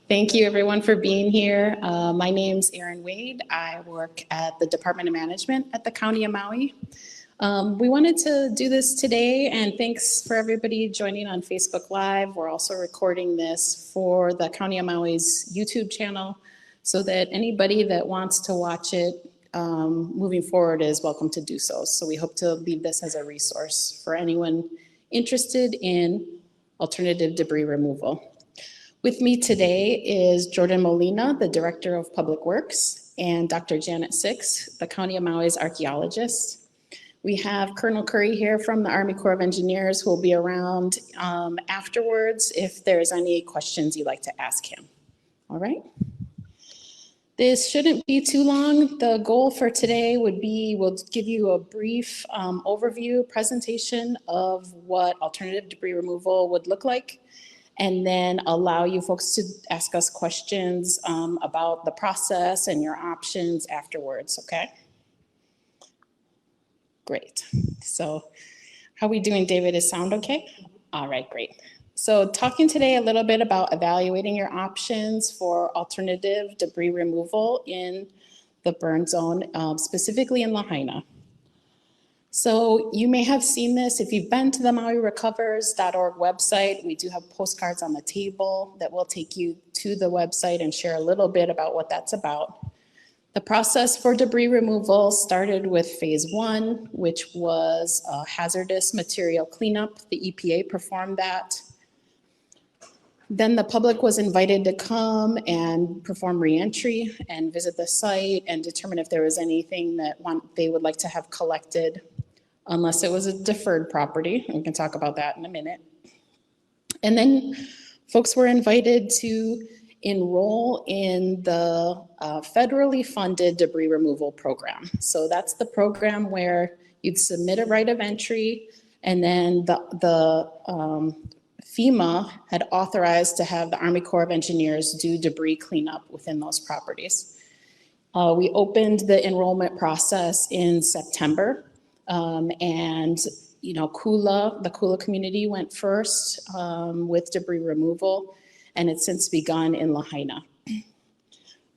Thank you everyone for being here. My name's Erin Wade. I work at the Department of Management at the County of Maui. We wanted to do this today, and thanks for everybody joining on Facebook Live. We're also recording this for the County of Maui's YouTube channel so that anybody that wants to watch it moving forward is welcome to do so. So we hope to leave this as a resource for anyone interested in alternative debris removal. With me today is Jordan Molina, the Director of Public Works, and Dr. Janet Six, the County of Maui's archaeologist. We have Colonel Curry here from the Army Corps of Engineers who will be around afterwards if there's any questions you'd like to ask him. All right. This shouldn't be too long. The goal for today would be, we'll give you a brief overview presentation of what alternative debris removal would look like, and then allow you folks to ask us questions about the process and your options afterwards, okay? Great. So how are we doing, David? Is sound okay? All right, great. So talking today a little bit about evaluating your options for alternative debris removal in the burn zone, specifically in Lahaina. So you may have seen this if you've been to the MauiRecovers.org website. We do have postcards on the table that will take you to the website and share a little bit about what that's about. The process for debris removal started with phase 1, which was a hazardous material cleanup. The EPA performed that. Then the public was invited to come and perform reentry and visit the site and determine if there was anything that they would like to have collected, unless it was a deferred property. We can talk about that in a minute. And then folks were invited to enroll in the federally funded debris removal program. So that's the program where you'd submit a right of entry, and then the FEMA had authorized to have the Army Corps of Engineers do debris cleanup within those properties. We opened the enrollment process in September, and the Kula community went first with debris removal, and it's since begun in Lahaina.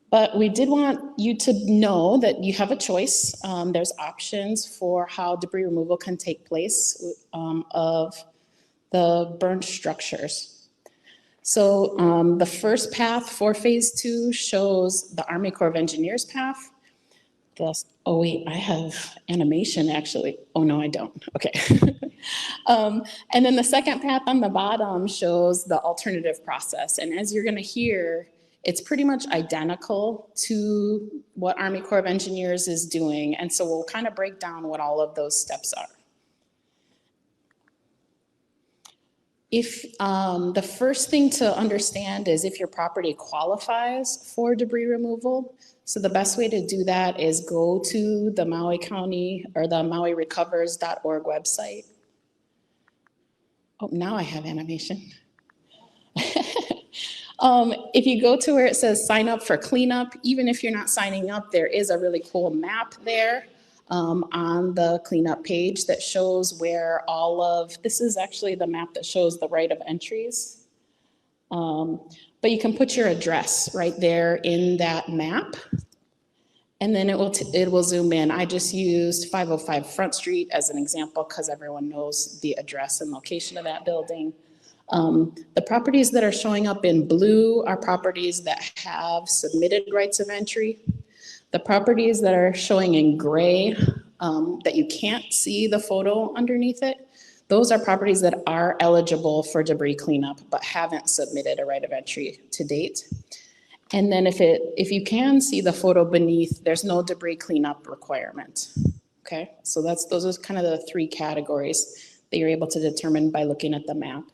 But we did want you to know that you have a choice. There's options for how debris removal can take place of the burned structures. So the first path for phase 2 shows the Army Corps of Engineers path. Oh wait, I have animation actually. Oh no, I don't, okay. And then the second path on the bottom shows the alternative process. And as you're gonna hear, it's pretty much identical to what Army Corps of Engineers is doing. And so we'll kind of break down what all of those steps are. If the first thing to understand is if your property qualifies for debris removal. So the best way to do that is go to the Maui County or the MauiRecovers.org website. Oh, now I have animation. If you go to where it says sign up for cleanup, even if you're not signing up, there is a really cool map there on the cleanup page that shows where this is actually the map that shows the right of entries. But you can put your address right there in that map, and then it will zoom in. I just used 505 Front Street as an example because everyone knows the address and location of that building. The properties that are showing up in blue are properties that have submitted rights of entry. The properties that are showing in gray, that you can't see the photo underneath it, those are properties that are eligible for debris cleanup but haven't submitted a right of entry to date. And then if you can see the photo beneath, there's no debris cleanup requirement. Okay, so those are kind of the 3 categories that you're able to determine by looking at the map.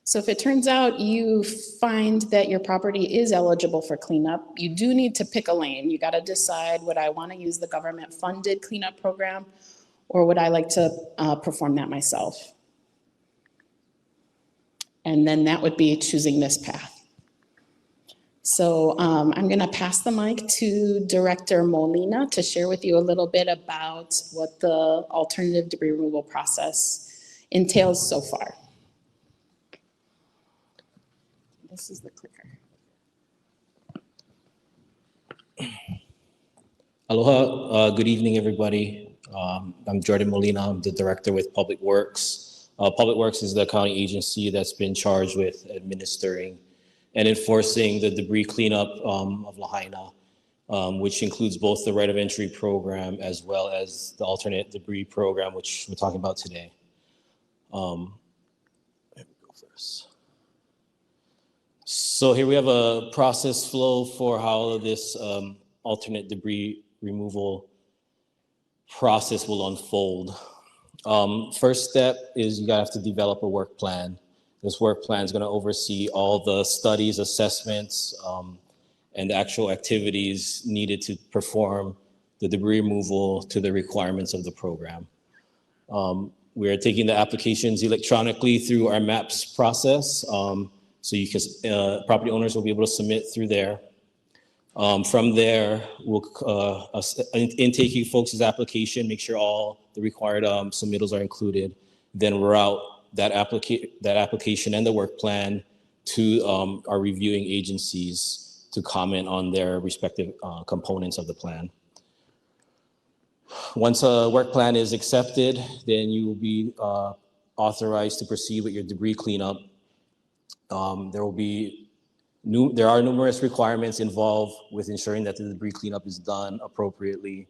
So if it turns out you find that your property is eligible for cleanup, you do need to pick a lane. You got to decide, would I want to use the government funded cleanup program, or would I like to perform that myself? And then that would be choosing this path. So I'm going to pass the mic to Director Molina to share with you a little bit about what the alternative debris removal process entails so far. This is the clicker. Aloha, good evening, everybody. I'm Jordan Molina. I'm the director with Public Works. Public Works is the county agency that's been charged with administering and enforcing the debris cleanup of Lahaina, which includes both the right of entry program as well as the alternate debris program, which we're talking about today. Let me go first. So here we have a process flow for how this alternate debris removal process will unfold. First step is you gotta have to develop a work plan. This work plan is gonna oversee all the studies, assessments, and actual activities needed to perform the debris removal to the requirements of the program. We are taking the applications electronically through our MAPS process. So you can, property owners will be able to submit through there. From there, we'll intaking folks' application, make sure all the required submittals are included. Then route that application and the work plan to our reviewing agencies to comment on their respective components of the plan. Once a work plan is accepted, then you will be authorized to proceed with your debris cleanup. There are numerous requirements involved with ensuring that the debris cleanup is done appropriately.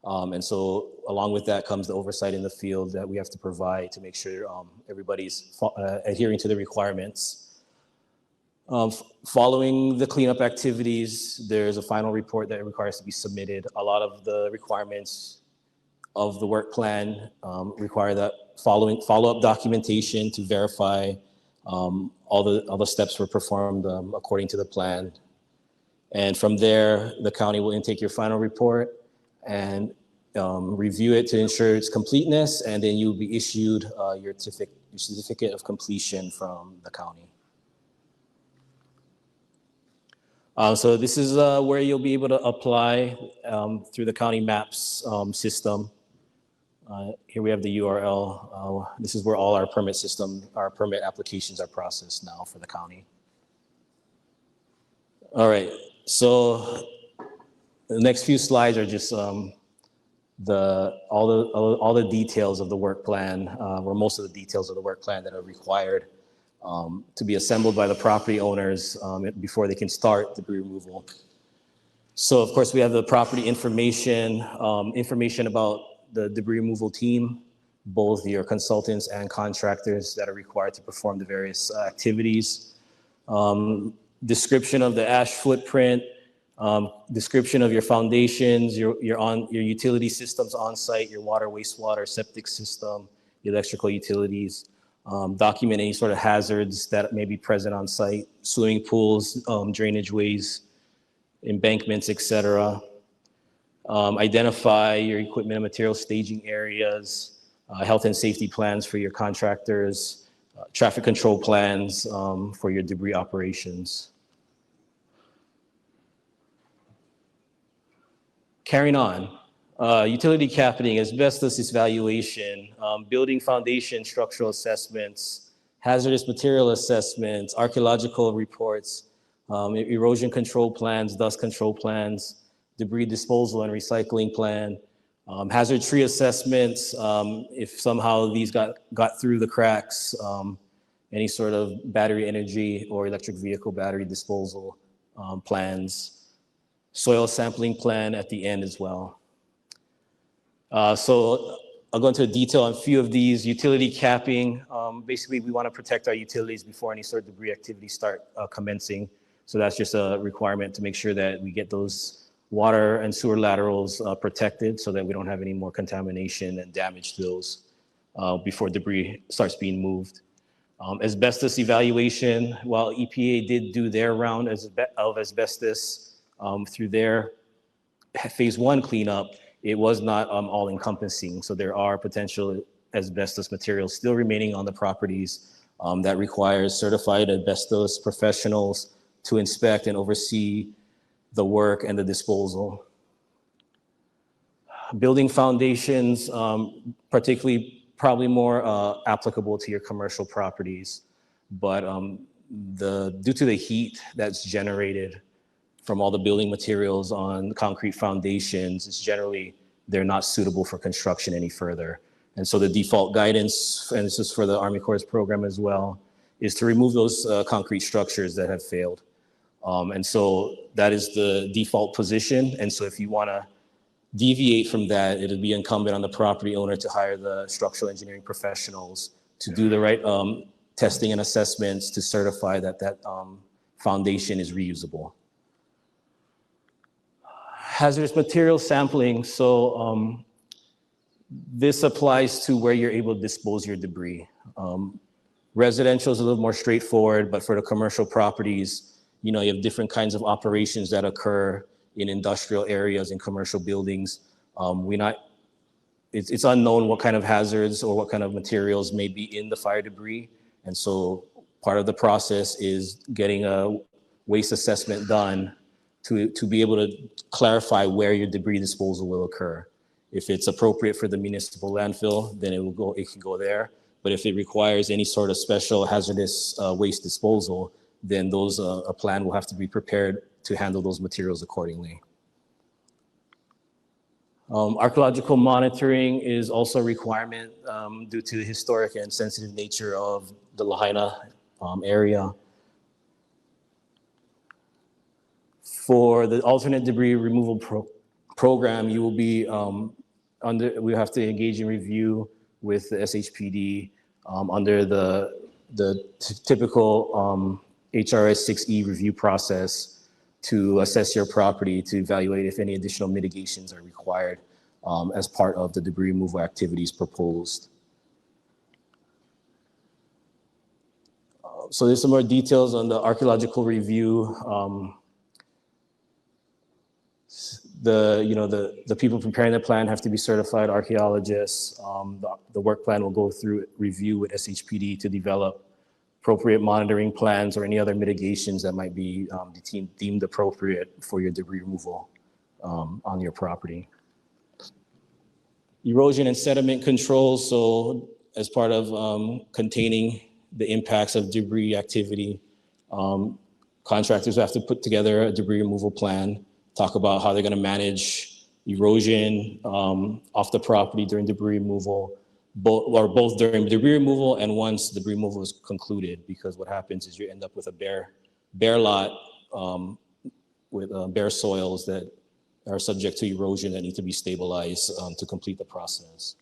And so along with that comes the oversight in the field that we have to provide to make sure everybody's adhering to the requirements. Following the cleanup activities, there's a final report that requires to be submitted. A lot of the requirements of the work plan require that follow-up documentation to verify all the steps were performed according to the plan. And from there, the county will intake your final report and review it to ensure its completeness, and then you'll be issued your certificate of completion from the county. So this is where you'll be able to apply through the county MAPS system. Here we have the URL. This is where all our permit applications are processed now for the county. All right, so the next few slides are just all the details of the work plan, or most of the details of the work plan that are required to be assembled by the property owners before they can start debris removal. So of course we have the property information, information about the debris removal team, both your consultants and contractors that are required to perform the various activities. Description of the ash footprint, description of your foundations, your utility systems on site, your water, wastewater, septic system, electrical utilities. Document any sort of hazards that may be present on site, swimming pools, drainage ways, embankments, etc. Identify your equipment and material staging areas, health and safety plans for your contractors, traffic control plans for your debris operations. Carrying on, utility capping, asbestos evaluation, building foundation structural assessments, hazardous material assessments, archaeological reports, erosion control plans, dust control plans, debris disposal and recycling plan, hazard tree assessments, if somehow these got through the cracks, any sort of battery energy or electric vehicle battery disposal plans, soil sampling plan at the end as well. So I'll go into detail on a few of these. Utility capping, basically we want to protect our utilities before any sort of debris activities start commencing. So that's just a requirement to make sure that we get those water and sewer laterals protected so that we don't have any more contamination and damage to those before debris starts being moved. Asbestos evaluation, while EPA did do their round of asbestos through their phase 1 cleanup, it was not all encompassing. So there are potential asbestos materials still remaining on the properties that requires certified asbestos professionals to inspect and oversee the work and the disposal. Building foundations, particularly probably more applicable to your commercial properties, but due to the heat that's generated from all the building materials on concrete foundations, it's generally, they're not suitable for construction any further. And so the default guidance, and this is for the Army Corps program as well, is to remove those concrete structures that have failed. And so that is the default position. And so if you want to deviate from that, it'll be incumbent on the property owner to hire the structural engineering professionals to do the right testing and assessments to certify that that foundation is reusable. Hazardous material sampling. So this applies to where you're able to dispose your debris. Residential is a little more straightforward, but for the commercial properties, you have different kinds of operations that occur in industrial areas and commercial buildings. It's unknown what kind of hazards or what kind of materials may be in the fire debris. And so part of the process is getting a waste assessment done to be able to clarify where your debris disposal will occur. If it's appropriate for the municipal landfill, then it can go there. But if it requires any sort of special hazardous waste disposal, then a plan will have to be prepared to handle those materials accordingly. Archaeological monitoring is also a requirement due to the historic and sensitive nature of the Lahaina area. For the alternate debris removal program, you will be we have to engage in review with the SHPD under the typical HRS 6E review process to assess your property to evaluate if any additional mitigations are required as part of the debris removal activities proposed. So there's some more details on the archaeological review. The people preparing the plan have to be certified archaeologists. The work plan will go through review with SHPD to develop appropriate monitoring plans or any other mitigations that might be deemed appropriate for your debris removal on your property. Erosion and sediment control. So as part of containing the impacts of debris activity, contractors have to put together a debris removal plan, talk about how they're going to manage erosion off the property during debris removal, both during debris removal and once debris removal is concluded, because what happens is you end up with a bare lot with bare soils that are subject to erosion that need to be stabilized to complete the process.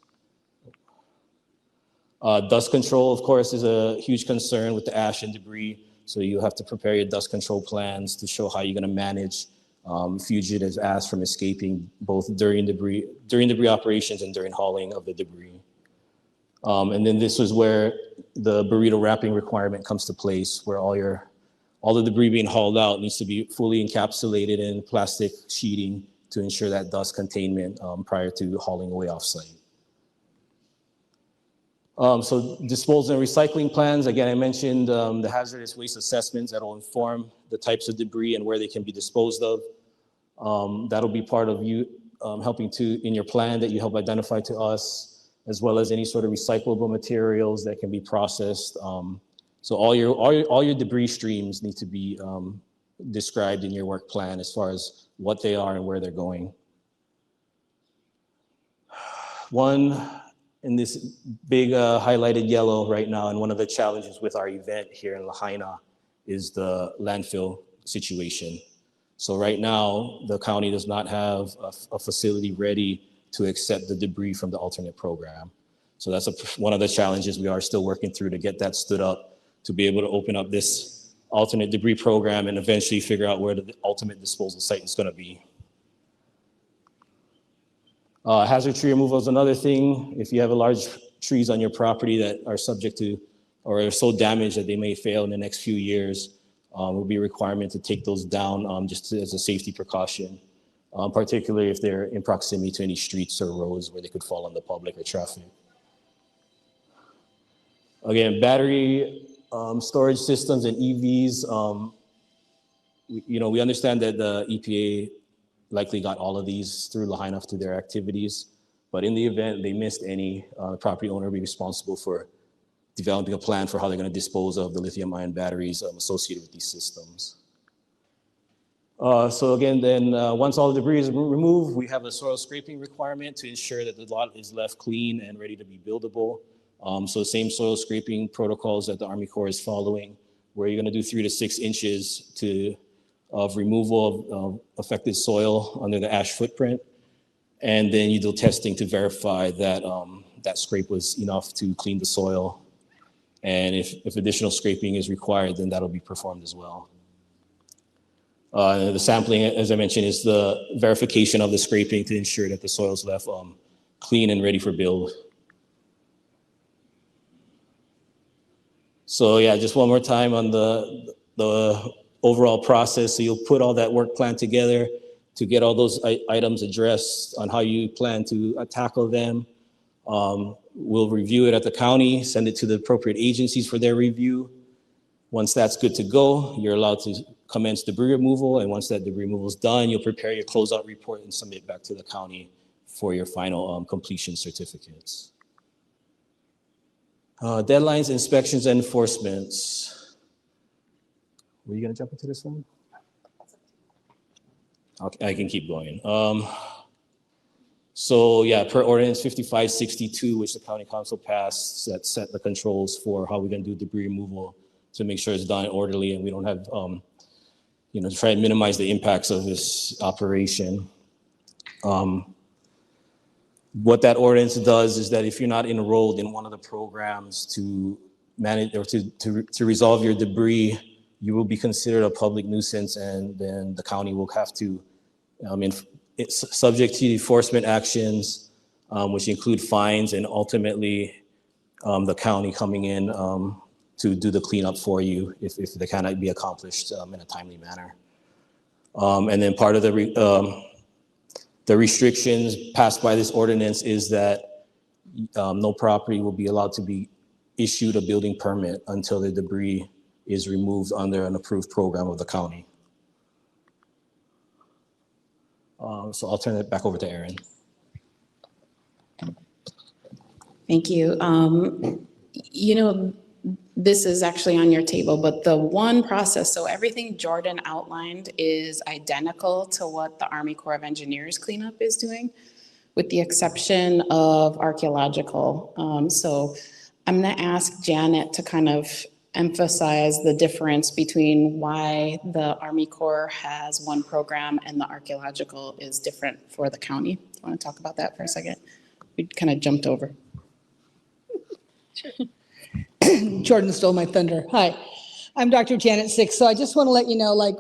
Dust control, of course, is a huge concern with the ash and debris. So you have to prepare your dust control plans to show how you're going to manage fugitive ash from escaping both during debris operations and during hauling of the debris. And then this is where the burrito wrapping requirement comes to place, where all the debris being hauled out needs to be fully encapsulated in plastic sheeting to ensure that dust containment prior to hauling away off-site. So disposal and recycling plans, again, I mentioned the hazardous waste assessments that will inform the types of debris and where they can be disposed of. That'll be part of you helping in your plan that you help identify to us, as well as any sort of recyclable materials that can be processed. So all your debris streams need to be described in your work plan as far as what they are and where they're going. One in this big highlighted yellow right now, and one of the challenges with our event here in Lahaina is the landfill situation. So right now, the county does not have a facility ready to accept the debris from the alternate program. So that's one of the challenges we are still working through to get that stood up, to be able to open up this alternate debris program and eventually figure out where the ultimate disposal site is going to be. Hazard tree removal is another thing. If you have large trees on your property that are subject to or are so damaged that they may fail in the next few years, will be a requirement to take those down just as a safety precaution, particularly if they're in proximity to any streets or roads where they could fall on the public or traffic. Again, battery storage systems and EVs, we understand that the EPA likely got all of these through Lahaina through their activities, but in the event they missed any, the property owner will be responsible for developing a plan for how they're going to dispose of the lithium-ion batteries associated with these systems. So again, then once all the debris is removed, we have a soil scraping requirement to ensure that the lot is left clean and ready to be buildable. So same soil scraping protocols that the Army Corps is following, where you're going to do 3 to 6 inches of removal of affected soil under the ash footprint. And then you do testing to verify that that scrape was enough to clean the soil. And if additional scraping is required, then that'll be performed as well. The sampling, as I mentioned, is the verification of the scraping to ensure that the soil is left clean and ready for build. So yeah, just one more time on the overall process. So you'll put all that work plan together to get all those items addressed on how you plan to tackle them. We'll review it at the county, send it to the appropriate agencies for their review. Once that's good to go, you're allowed to commence debris removal. And once that debris removal is done, you'll prepare your closeout report and submit back to the county for your final completion certificates. Deadlines, inspections, and enforcements. Were you gonna jump into this one? Okay, I can keep going. So yeah, per ordinance 5562, which the county council passed, that set the controls for how we're gonna do debris removal to make sure it's done orderly and we don't have, to try and minimize the impacts of this operation. What that ordinance does is that if you're not enrolled in one of the programs to manage or to resolve your debris, you will be considered a public nuisance, and then the county will have to, it's subject to enforcement actions, which include fines and ultimately the county coming in to do the cleanup for you if they cannot be accomplished in a timely manner. And then part of the restrictions passed by this ordinance is that no property will be allowed to be issued a building permit until the debris is removed under an approved program of the county. So I'll turn it back over to Erin. Thank you. This is actually on your table, but the one process, so everything Jordan outlined is identical to what the Army Corps of Engineers cleanup is doing, with the exception of archaeological. So I'm gonna ask Janet to kind of emphasize the difference between why the Army Corps has one program and the archaeological is different for the county. Do you wanna talk about that for a second? We kind of jumped over. Jordan stole my thunder. Hi, I'm Dr. Janet Six. So I just want to let you know, like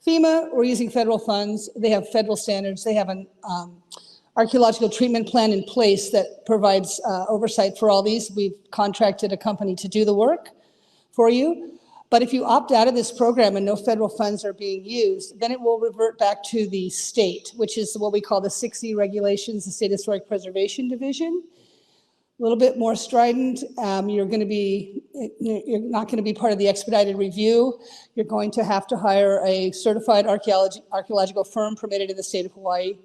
FEMA, we're using federal funds. They have federal standards. They have an archaeological treatment plan in place that provides oversight for all these. We've contracted a company to do the work for you. But if you opt out of this program and no federal funds are being used, then it will revert back to the state, which is what we call the 6E regulations, the State Historic Preservation Division. A little bit more strident. You're not going to be part of the expedited review. You're going to have to hire a certified archaeological firm permitted in the state of Hawaii,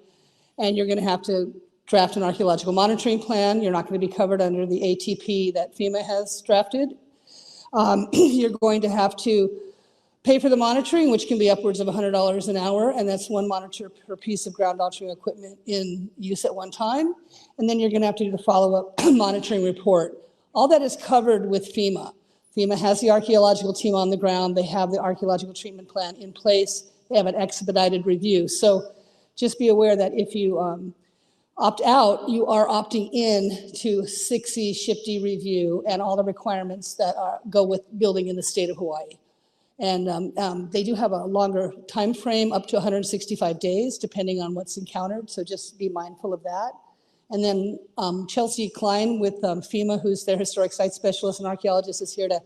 and you're going to have to draft an archaeological monitoring plan. You're not going to be covered under the ATP that FEMA has drafted. You're going to have to pay for the monitoring, which can be upwards of $100 an hour, and that's one monitor per piece of ground altering equipment in use at one time. And then you're going to have to do the follow-up monitoring report. All that is covered with FEMA. FEMA has the archaeological team on the ground. They have the archaeological treatment plan in place. They have an expedited review. So just be aware that if you opt out, you are opting in to 6E SHPD review and all the requirements that go with building in the state of Hawaii. And they do have a longer time frame, up to 165 days, depending on what's encountered. So just be mindful of that. And then Chelsea Klein with FEMA, who's their historic site specialist and archaeologist, is here to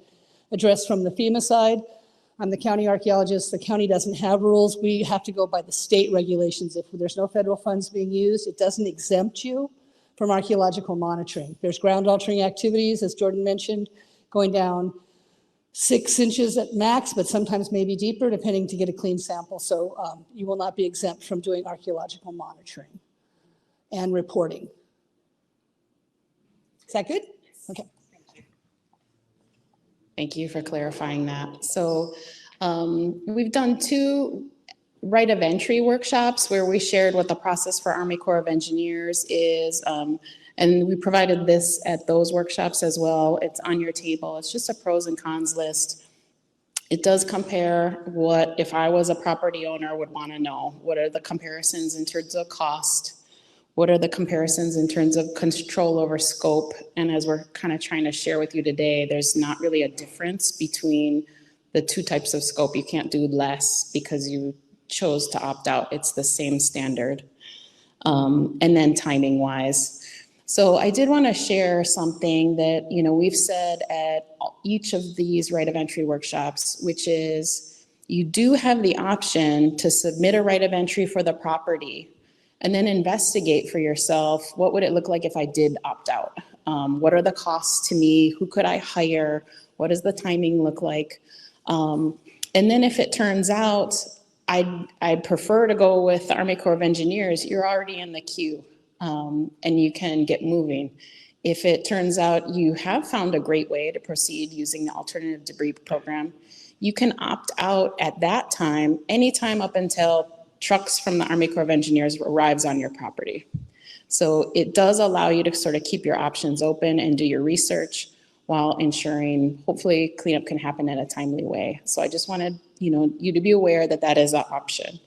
address from the FEMA side. I'm the county archaeologist. The county doesn't have rules. We have to go by the state regulations. If there's no federal funds being used, it doesn't exempt you from archaeological monitoring. There's ground altering activities, as Jordan mentioned, going down 6 inches at max, but sometimes maybe deeper, depending to get a clean sample. So you will not be exempt from doing archaeological monitoring and reporting. Is that good? Okay. Thank you for clarifying that. So we've done two right of entry workshops where we shared what the process for Army Corps of Engineers is. And we provided this at those workshops as well. It's on your table. It's just a pros and cons list. It does compare what, if I was a property owner, would want to know. What are the comparisons in terms of cost? What are the comparisons in terms of control over scope? And as we're kind of trying to share with you today, there's not really a difference between the two types of scope. You can't do less because you chose to opt out. It's the same standard. And then timing wise. So I did want to share something that, we've said at each of these right of entry workshops, which is you do have the option to submit a right of entry for the property and then investigate for yourself, what would it look like if I did opt out? What are the costs to me? Who could I hire? What does the timing look like? And then if it turns out I'd prefer to go with the Army Corps of Engineers, you're already in the queue, and you can get moving. If it turns out you have found a great way to proceed using the alternative debris program, you can opt out at that time, anytime up until trucks from the Army Corps of Engineers arrives on your property. So it does allow you to sort of keep your options open and do your research while ensuring hopefully cleanup can happen in a timely way. So I just wanted you to be aware that that is an option.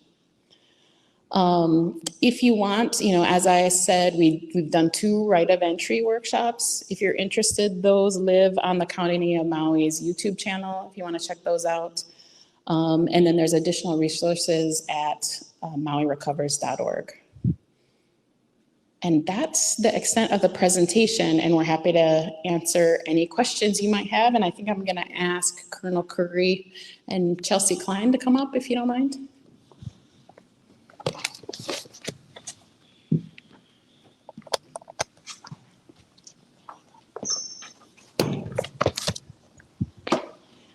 If you want, as I said, we've done 2 right of entry workshops. If you're interested, those live on the County of Maui's YouTube channel, if you want to check those out. And then there's additional resources at mauirecovers.org. And that's the extent of the presentation, and we're happy to answer any questions you might have. And I think I'm going to ask Colonel Curry and Chelsea Klein to come up, if you don't mind.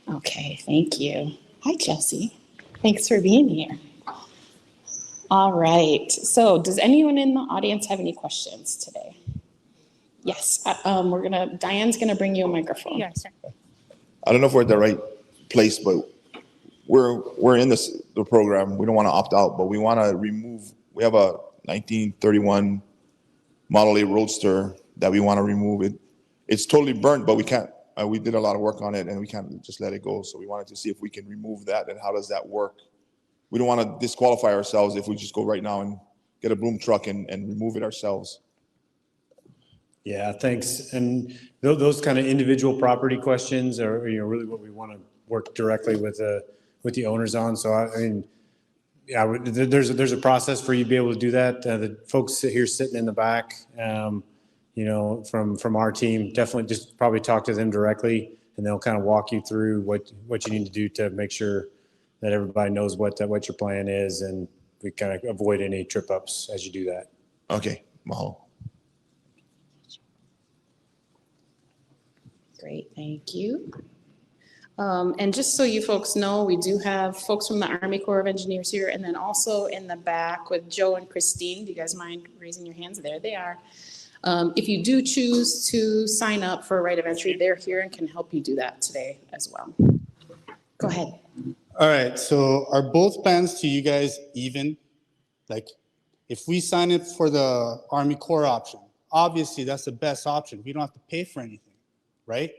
Okay, thank you. Hi, Chelsea. Thanks for being here. All right, so does anyone in the audience have any questions today? Yes, Diane's gonna bring you a microphone. Yes, sir. I don't know if we're at the right place, but we're in the program. We don't want to opt out, but we want to remove. We have a 1931 Model A Roadster that we want to remove. It's totally burnt, but we can't. We did a lot of work on it, and we can't just let it go. So we wanted to see if we can remove that, and how does that work? We don't want to disqualify ourselves if we just go right now and get a boom truck and remove it ourselves. Yeah, thanks. And those kind of individual property questions are, really what we want to work directly with the owners on. So I mean, yeah, there's a process for you to be able to do that. The folks sitting in the back, from our team, definitely just probably talk to them directly, and they'll kind of walk you through what you need to do to make sure that everybody knows what your plan is, and we kind of avoid any trip ups as you do that. Okay, mahalo. Great, thank you. And just so you folks know, we do have folks from the Army Corps of Engineers here, and then also in the back with Joe and Christine. Do you guys mind raising your hands? There they are. If you do choose to sign up for a right of entry, they're here and can help you do that today as well. Go ahead. All right, so are both plans to you guys even? Like, if we sign up for the Army Corps option, obviously that's the best option. We don't have to pay for anything, right?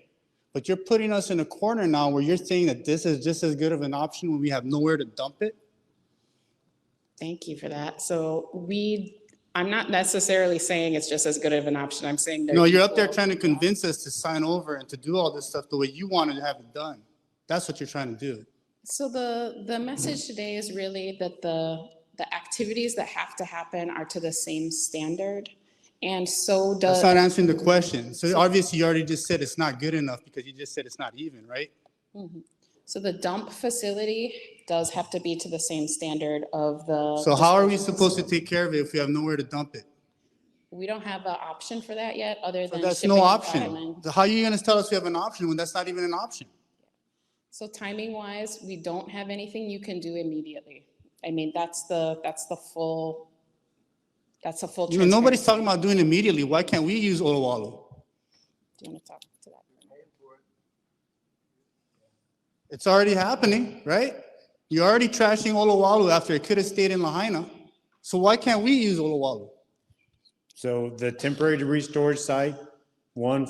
But you're putting us in a corner now where you're saying that this is just as good of an option when we have nowhere to dump it? Thank you for that. So I'm not necessarily saying it's just as good of an option. I'm saying No, you're up there trying to convince us to sign over and to do all this stuff the way you wanted to have it done. That's what you're trying to do. So the message today is really that the activities that have to happen are to the same standard. And so does. That's not answering the question. So obviously you already just said it's not good enough because you just said it's not even, right? Mm-hmm. So the dump facility does have to be to the same standard of the. So how are we supposed to take care of it if we have nowhere to dump it? We don't have an option for that yet, other So than. that's shipping no and option. filing. How are you going to tell us we have an option when that's not even an option? So timing wise, we don't have anything you can do immediately. I mean, that's the full. That's a full. Nobody's talking about doing it immediately. Why can't we use Olowalu? Do you want to talk to that? It's already happening, right? You're already trashing Olowalu after it could have stayed in Lahaina. So why can't we use Olowalu? So the temporary debris storage site,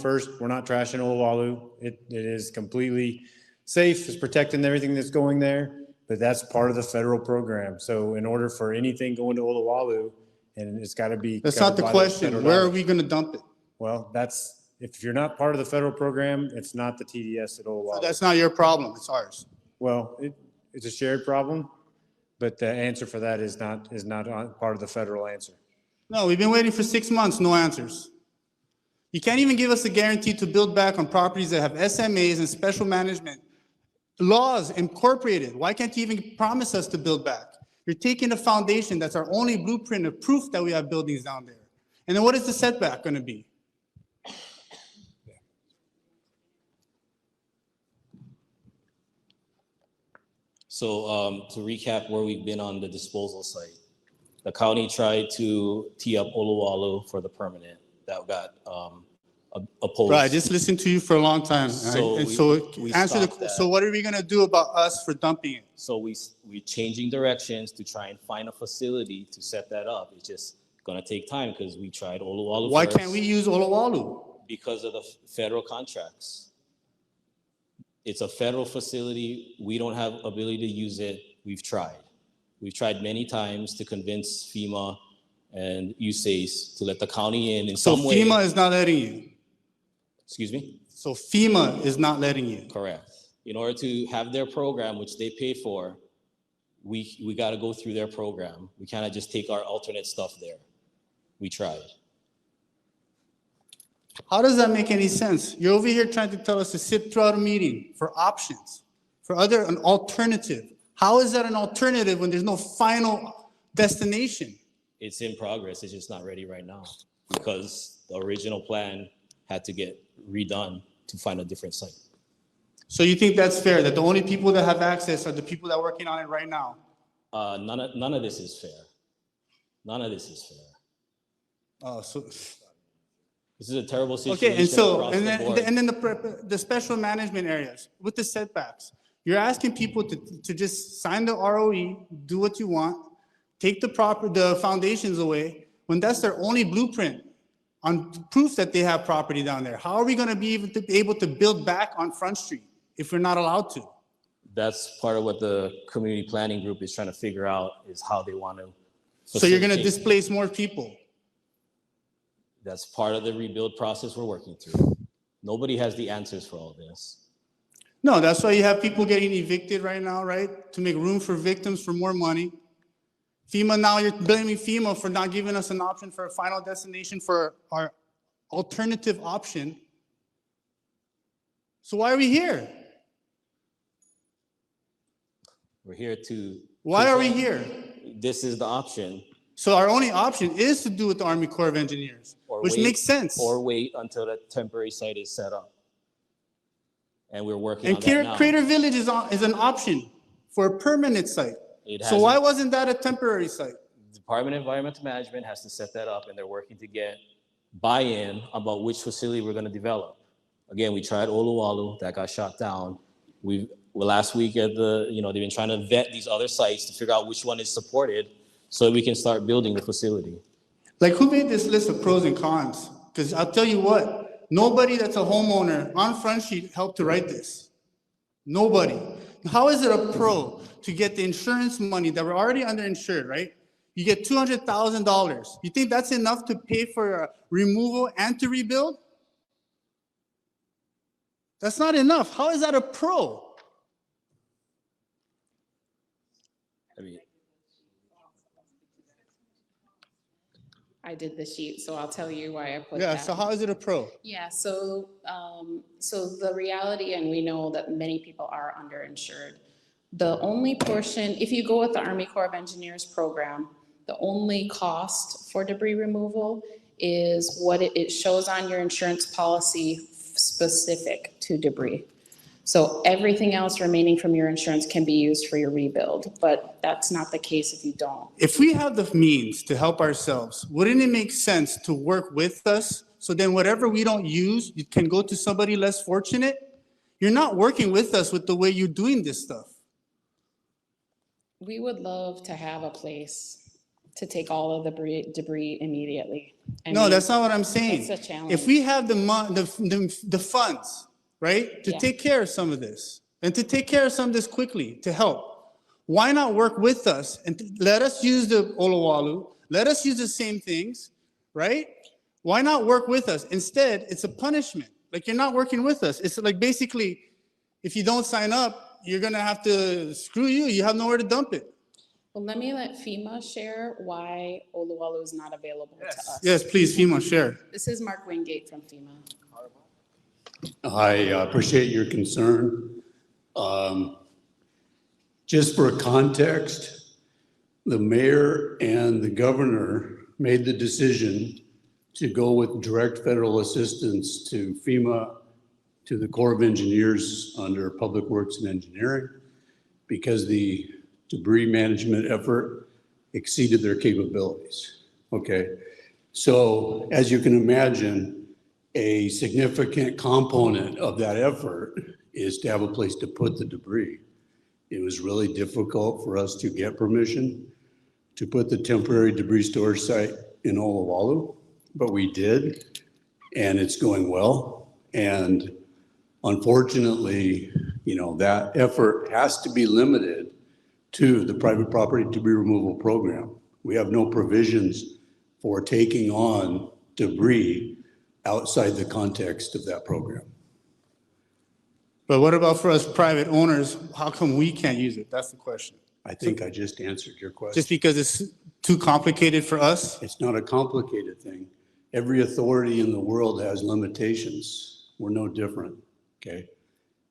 first, we're not trashing Olowalu. It is completely safe. It's protecting everything that's going there, but that's part of the federal program. So in order for anything going to Olowalu, and it's got to be. That's not the question. Where are we going to dump it? Well, if you're not part of the federal program, it's not the TDS at Olowalu. That's not your problem. It's ours. Well, it's a shared problem, but the answer for that is not part of the federal answer. No, we've been waiting for 6 months, no answers. You can't even give us a guarantee to build back on properties that have SMAs and special management laws incorporated. Why can't you even promise us to build back? You're taking a foundation that's our only blueprint of proof that we have buildings down there. And then what is the setback going to be? So to recap where we've been on the disposal site, the county tried to tee up Olowalu for the permanent. That got opposed. Right, I just listened to you for a long time. So and we- so we answer the, stopped that. so what are we going to do about us for dumping it? So we're changing directions to try and find a facility to set that up. It's just gonna take time because we tried Olowalu Why first. can't we use Olowalu? Because of the federal contracts. It's a federal facility. We don't have ability to use it. We've tried. We've tried many times to convince FEMA and USACE to let the county in So some way. FEMA is not letting you. Excuse me? So FEMA is not letting you. Correct. In order to have their program, which they pay for, we got to go through their program. We cannot just take our alternate stuff there. We tried. How does that make any sense? You're over here trying to tell us to sit throughout a meeting for options, for an alternative. How is that an alternative when there's no final destination? It's in progress. It's just not ready right now because the original plan had to get redone to find a different site. So you think that's fair, that the only people that have access are the people that are working on it right now? None of this is fair. None of this is fair. Oh, so, This is a terrible situation okay, and so, across and the board. then the special management areas with the setbacks. You're asking people to just sign the ROE, do what you want, take the foundations away, when that's their only blueprint on proof that they have property down there. How are we gonna be able to build back on Front Street if we're not allowed to? That's part of what the community planning group is trying to figure out is how they want to. So you're gonna facilitate. displace more people. That's part of the rebuild process we're working through. Nobody has the answers for all this. No, that's why you have people getting evicted right now, right? To make room for victims for more money. FEMA, now you're blaming FEMA for not giving us an option for a final destination for our alternative option. So why are we here? We're here to. Why are we present- here? This is the option. So our only option is to do with the Army Corps of Engineers, Or which wait- makes sense. Or wait until the temporary site is set up. And we're working And on that now. Crater Village is an option for a permanent site. It So why hasn't- wasn't that a temporary site? Department of Environmental Management has to set that up and they're working to get buy-in about which facility we're gonna develop. Again, we tried Olowalu, that got shot down. Last week they've been trying to vet these other sites to figure out which one is supported so that we can start building the facility. Like, who made this list of pros and cons? Because I'll tell you what, nobody that's a homeowner on Front Street helped to write this. Nobody. How is it a pro to get the insurance money that we're already underinsured, right? You get $200,000. You think that's enough to pay for removal and to rebuild? That's not enough. How is that a pro? I mean, I did the sheet, so I'll tell you why I put Yeah, that. so how is it a pro? Yeah, so the reality, and we know that many people are underinsured. The only portion, if you go with the Army Corps of Engineers program, the only cost for debris removal is what it shows on your insurance policy specific to debris. So everything else remaining from your insurance can be used for your rebuild, but that's not the case if you don't. If we have the means to help ourselves, wouldn't it make sense to work with us? So then whatever we don't use, you can go to somebody less fortunate? You're not working with us with the way you're doing this stuff. We would love to have a place to take all of the debris immediately. I No, mean, that's not what I'm saying. It's a challenge. If we have the funds, right, to Yeah. take care of some of this and to take care of some of this quickly to help, why not work with us and let us use the Olowalu, let us use the same things, right? Why not work with us? Instead, it's a punishment. Like you're not working with us. It's like basically, if you don't sign up, you're gonna have to screw you. You have nowhere to dump it. Well, let me let FEMA share why Oluwalu is not available to us. Yes, please, FEMA, share. This is Mark Wingate from FEMA. I appreciate your concern. Just for context, the mayor and the governor made the decision to go with direct federal assistance to FEMA, to the Corps of Engineers under Public Works and Engineering, because the debris management effort exceeded their capabilities. Okay, so as you can imagine, a significant component of that effort is to have a place to put the debris. It was really difficult for us to get permission to put the temporary debris storage site in Olowalu, but we did, and it's going well. And unfortunately, you know, that effort has to be limited to the private property debris removal program. We have no provisions for taking on debris outside the context of that program. But what about for us private owners? How come we can't use it? That's the question. I think I just answered your question. Just because it's too complicated for us? It's not a complicated thing. Every authority in the world has limitations. We're no different, okay?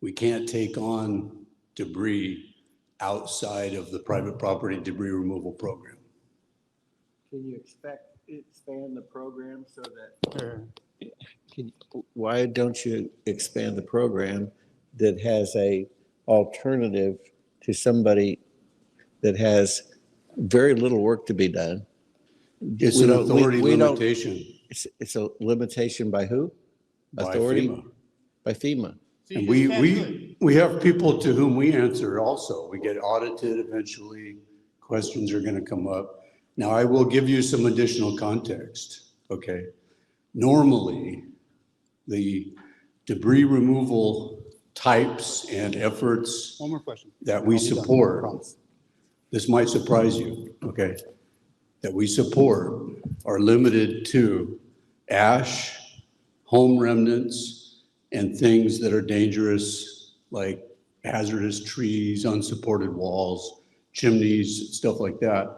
We can't take on debris outside of the private property debris removal program. Can you expand the program so that, Why don't you expand the program that has a alternative to somebody that has very little work to be done? It's We an don't- we- authority we don't- limitation It's a limitation by who? by Authority? FEMA. By FEMA. So you And just can't do it. we have people to whom we answer also. We get audited eventually, questions are gonna come up. Now, I will give you some additional context, okay? Normally, the debris removal types and efforts One more question. that we I'll be done, I support, promise. this might surprise you, okay? That we support are limited to ash, home remnants, and things that are dangerous, like hazardous trees, unsupported walls, chimneys, stuff like that,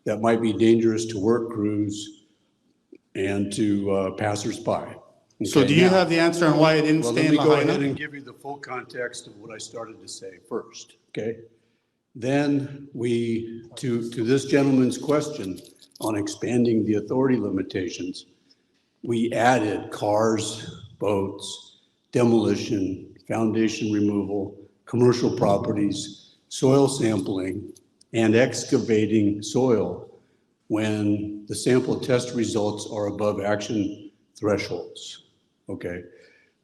that might be dangerous to work crews and to passersby. So Okay, do you now- have the answer on why it didn't Well, stay let in me go ahead Lahaina? and give you the full context of what I started to say first, okay? Then to this gentleman's question on expanding the authority limitations, we added cars, boats, demolition, foundation removal, commercial properties, soil sampling, and excavating soil when the sample test results are above action thresholds, okay?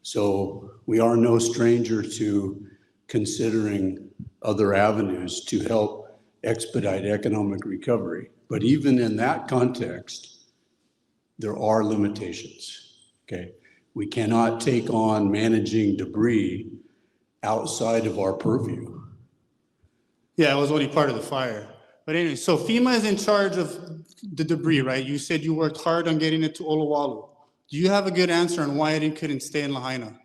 So we are no stranger to considering other avenues to help expedite economic recovery. But even in that context, there are limitations, okay? We cannot take on managing debris outside of our purview. Yeah, it was only part of the fire. But anyway, so FEMA is in charge of the debris, right? You said you worked hard on getting it to Olowalu. Do you have a good answer on why it couldn't stay in Lahaina?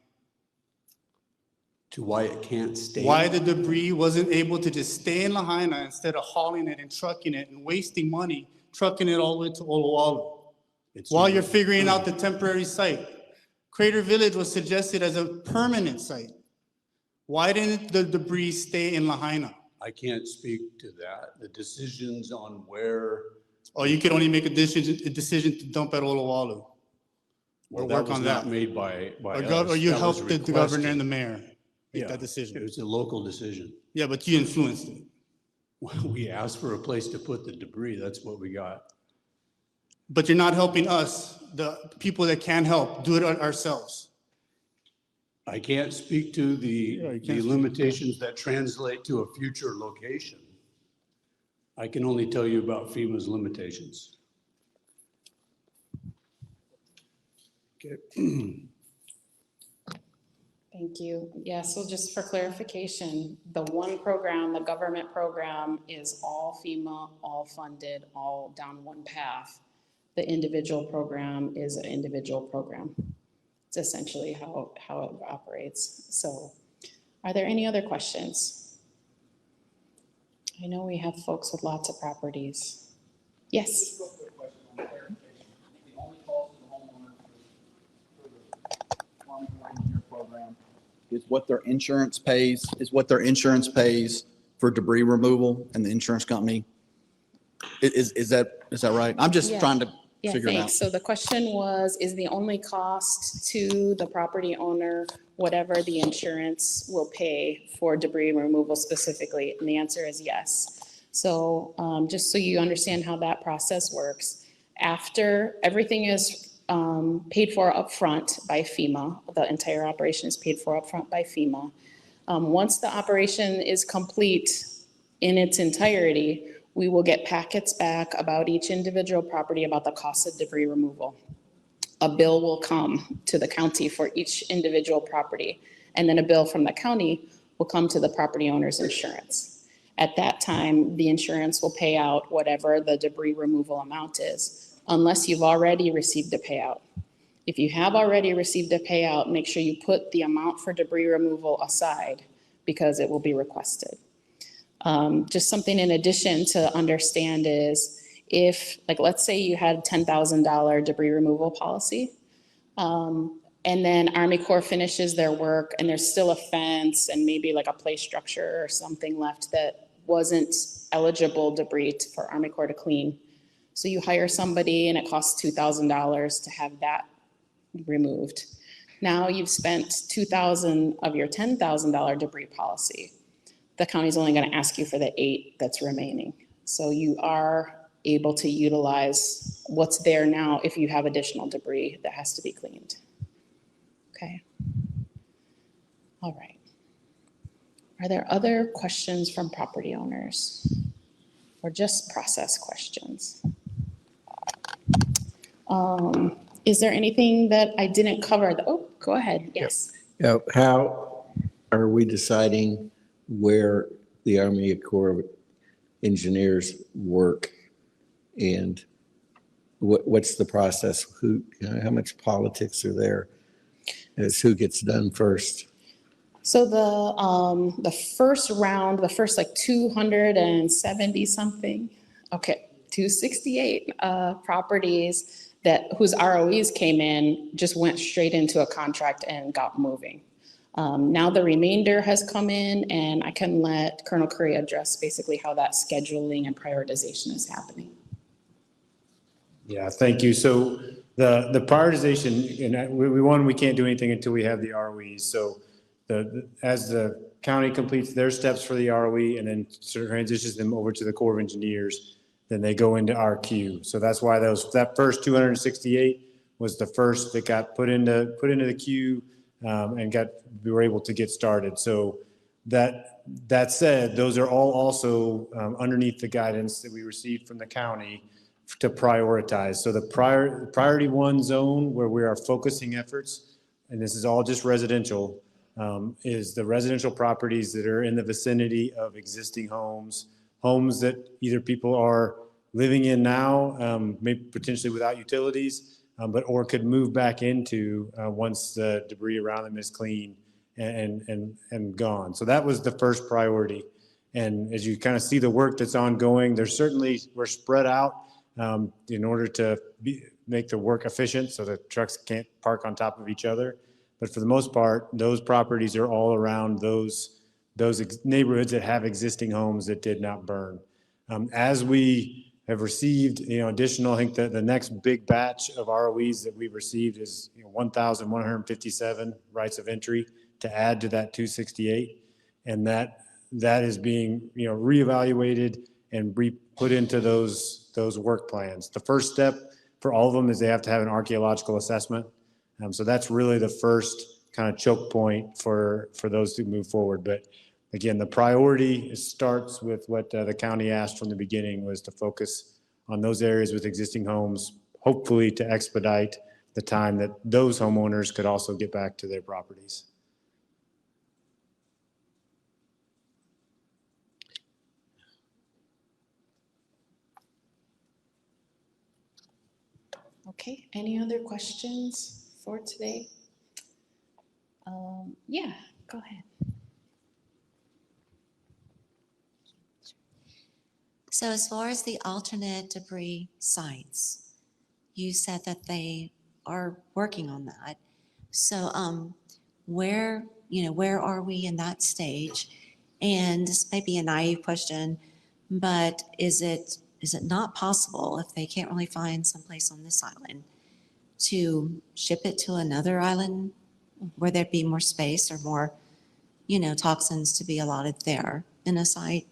To why it can't stay. Why the debris wasn't able to just stay in Lahaina instead of hauling it and trucking it and wasting money, trucking it all the way to Olowalu? It's While not- you're figuring out the temporary site. Crater Village was suggested as a permanent site. Why didn't the debris stay in Lahaina? I can't speak to that. The decisions on where. Or you could only make a decision to dump at Olowalu? Or Well, work was on not that? Made by Or us. you That was helped the governor and the requested. mayor make Yeah, that It decision? was a local decision. Yeah, but you influenced it. We asked for a place to put the debris. That's what we got. But you're not helping us, the people that can help, do it ourselves. I can't speak to Yeah, you the can't speak. limitations that translate to a future location. I can only tell you about FEMA's limitations. Okay. Thank you. Yeah, so just for clarification, the one program, the government program, is all FEMA, all funded, all down one path. The individual program is an individual program. It's essentially how it operates. So are there any other questions? I know we have folks with lots of properties. Yes? Is what their insurance pays, for debris removal, and the insurance company. Is that right? I'm just Yeah. trying to Yeah, figure it out. thanks. So the question was, is the only cost to the property owner whatever the insurance will pay for debris removal specifically? And the answer is yes. So just so you understand how that process works, after everything is paid for upfront by FEMA, the entire operation is paid for upfront by FEMA. Once the operation is complete in its entirety, we will get packets back about each individual property about the cost of debris removal. A bill will come to the county for each individual property, and then a bill from the county will come to the property owner's insurance. At that time, the insurance will pay out whatever the debris removal amount is, unless you've already received a payout. If you have already received a payout, make sure you put the amount for debris removal aside because it will be requested. Just something in addition to understand is if, like, let's say you had $10,000 debris removal policy, and then Army Corps finishes their work and there's still a fence and maybe like a play structure or something left that wasn't eligible debris for Army Corps to clean. So you hire somebody and it costs $2,000 to have that removed. Now you've spent $2,000 of your $10,000 debris policy. The county's only going to ask you for the $8,000 that's remaining. So you are able to utilize what's there now if you have additional debris that has to be cleaned. Okay. All right. Are there other questions from property owners or just process questions? Is there anything that I didn't cover? Oh, go ahead. Yes. How are we deciding where the Army Corps of Engineers work, and what's the process? How much politics are there as who gets done first? So the first round, the first like 270 something, okay, 268 properties whose ROEs came in just went straight into a contract and got moving. Now the remainder has come in, and I can let Colonel Curry address basically how that scheduling and prioritization is happening. Yeah, thank you. So the prioritization, and we can't do anything until we have the ROEs. So as the county completes their steps for the ROE and then transitions them over to the Corps of Engineers, then they go into our queue. So that's why that first 268 was the first that got put into the queue. And we were able to get started. So that said, those are all also underneath the guidance that we received from the county to prioritize. So the priority one zone where we are focusing efforts, and this is all just residential, is the residential properties that are in the vicinity of existing homes that either people are living in now, maybe potentially without utilities, or could move back into once the debris around them is clean and gone. So that was the first priority. And as you kind of see the work that's ongoing, we're spread out in order to make the work efficient so the trucks can't park on top of each other. But for the most part, those properties are all around those neighborhoods that have existing homes that did not burn. As we have received, additional, I think that the next big batch of ROEs that we've received is 1,157 rights of entry to add to that 268. And that is being, reevaluated and put into those work plans. The first step for all of them is they have to have an archaeological assessment. So that's really the first kind of choke point for those to move forward. But again, the priority starts with what the county asked from the beginning, was to focus on those areas with existing homes, hopefully to expedite the time that those homeowners could also get back to their properties. Okay, any other questions for today? Yeah, go ahead. So as far as the alternate debris sites, you said that they are working on that. So where are we in that stage? And this may be a naive question, but is it not possible, if they can't really find someplace on this island, to ship it to another island where there'd be more space or more, toxins to be allotted there in a site?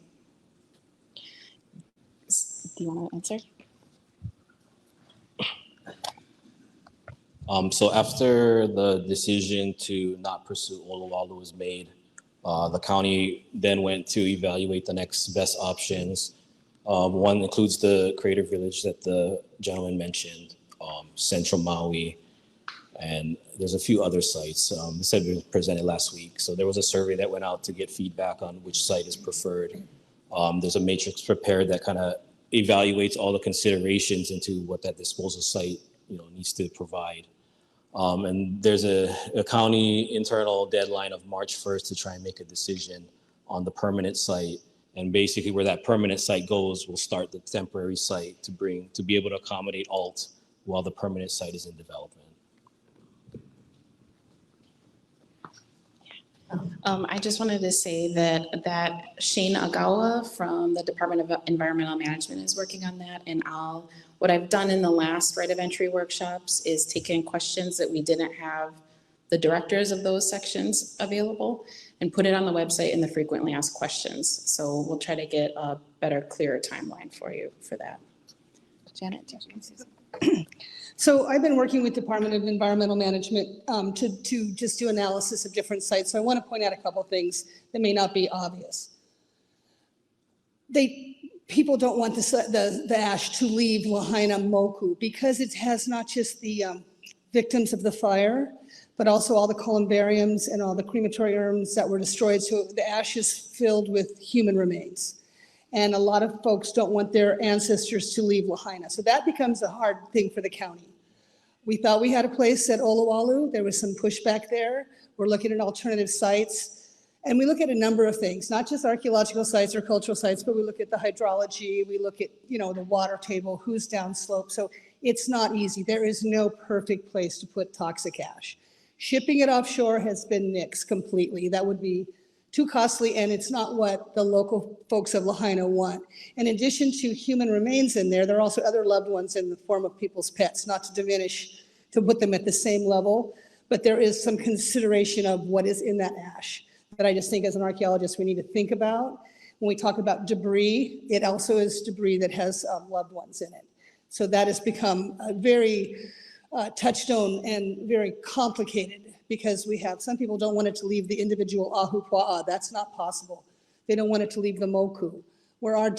Do you want to answer? So after the decision to not pursue Olowalu was made, the county then went to evaluate the next best options. One includes the Creator Village that the gentleman mentioned, Central Maui, and there's a few other sites. This had been presented last week. So there was a survey that went out to get feedback on which site is preferred. There's a matrix prepared that kind of evaluates all the considerations into what that disposal site needs to provide. And there's a county internal deadline of March 1st to try and make a decision on the permanent site. And basically where that permanent site goes, we'll start the temporary site to be able to accommodate alt while the permanent site is in development. I just wanted to say that Shane Agawa from the Department of Environmental Management is working on that. And what I've done in the last right of entry workshops is taken questions that we didn't have the directors of those sections available and put it on the website in the frequently asked questions. So we'll try to get a better, clearer timeline for you for that. Janet, do you want to say something? So I've been working with Department of Environmental Management to just do analysis of different sites. So I want to point out a couple of things that may not be obvious. People don't want the ash to leave Lahaina Moku because it has not just the victims of the fire, but also all the columbariums and all the crematoriums that were destroyed. So the ash is filled with human remains. And a lot of folks don't want their ancestors to leave Lahaina. So that becomes a hard thing for the county. We thought we had a place at Olowalu. There was some pushback there. We're looking at alternative sites. And we look at a number of things, not just archaeological sites or cultural sites, but we look at the hydrology. We look at, the water table, who's downslope. So it's not easy. There is no perfect place to put toxic ash. Shipping it offshore has been nixed completely. That would be too costly, and it's not what the local folks of Lahaina want. In addition to human remains in there, there are also other loved ones in the form of people's pets, not to diminish, to put them at the same level, but there is some consideration of what is in that ash that I just think as an archaeologist we need to think about. When we talk about debris, it also is debris that has loved ones in it. So that has become a very touchstone and very complicated, because we have, some people don't want it to leave the individual ahupua'a. That's not possible. They don't want it to leave the moku. Where our